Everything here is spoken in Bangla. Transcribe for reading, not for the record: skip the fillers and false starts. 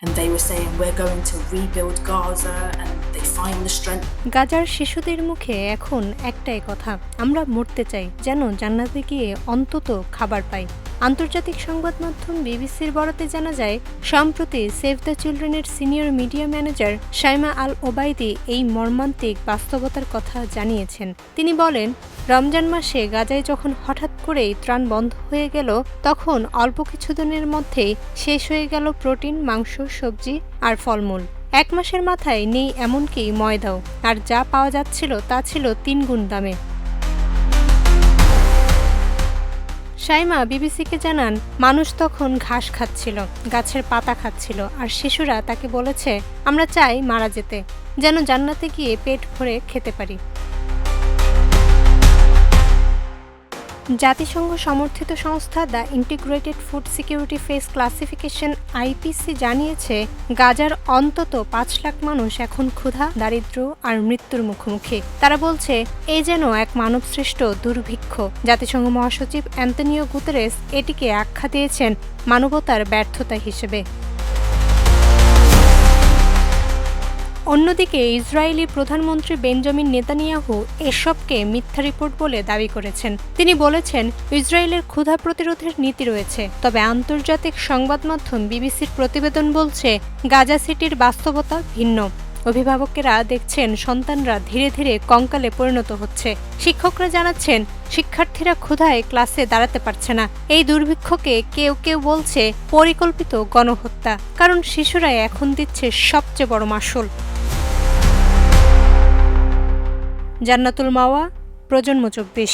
And they were saying, we're going to rebuild Gaza, and they find the strength. গাজার শিশুদের মুখে এখন একটাই কথা, আমরা মরতে চাই, যেন জান্নাতে গিয়ে অন্তত খাবার পাই। আন্তর্জাতিক সংবাদ মাধ্যম বিবিসির বরাতে জানা যায়, সম্প্রতি সেভ দ্য চিলড্রেনের senior media manager Shaima Al Obaidi এই মর্মান্তিক বাস্তবতার কথা জানিয়েছেন। তিনি বলেন, রমজান মাসে গাজায় যখন হঠাৎ করেই ত্রাণ বন্ধ হয়ে গেল, তখন অল্প কিছুদিনের মধ্যেই শেষ হয়ে গেল প্রোটিন, মাংস, সবজি আর ফলমূল। 1 মাসের মাথায় নেই এমনকি ময়দাও, আর যা পাওয়া যাচ্ছিল তা ছিল 3 গুণ দামে। শাইমা বিবিসিকে জানান, মানুষ তখন ঘাস খাচ্ছিল, গাছের পাতা খাচ্ছিল, আর শিশুরা তাকে বলেছে, আমরা চাই মারা যেতে, যেন জান্নাতে গিয়ে পেট ভরে খেতে পারি। জাতিসংঘ সমর্থিত সংস্থা the integrated food security face classification IPC জানিয়েছে, গাজার অন্তত 5 লাখ মানুষ এখন ক্ষুধা, দারিদ্র্য আর মৃত্যুর মুখোমুখি। তারা বলছে, এই যেন এক মানবসৃষ্ট দুর্ভিক্ষ। জাতিসংঘ মহাসচিব অ্যান্তনিও গুতেরেস এটিকে আখ্যা দিয়েছেন মানবতার ব্যর্থতা হিসেবে। অন্যদিকে ইসরায়েলি প্রধানমন্ত্রী বেঞ্জামিন নেতানিয়াহু এসবকে মিথ্যা রিপোর্ট বলে দাবি করেছেন। তিনি বলেছেন, ইসরায়েলের ক্ষুধা প্রতিরোধের নীতি রয়েছে, তবে আন্তর্জাতিক সংবাদ মাধ্যম বিবিসির প্রতিবেদন বলছে, গাজা সিটির বাস্তবতা ভিন্ন। অভিভাবকেরা দেখছেন সন্তানরা ধীরে ধীরে কঙ্কালে পরিণত হচ্ছে। শিক্ষকরা জানাচ্ছেন, শিক্ষার্থীরা ক্ষুধায় ক্লাসে দাঁড়াতে পারছে না। এই দুর্ভিক্ষকে কেউ কেউ বলছে পরিকল্পিত গণহত্যা, কারণ শিশুরাই এখন দিচ্ছে সবচেয়ে বড় মাশুল। জান্নাতুল মাওয়া, প্রজন্ম 24।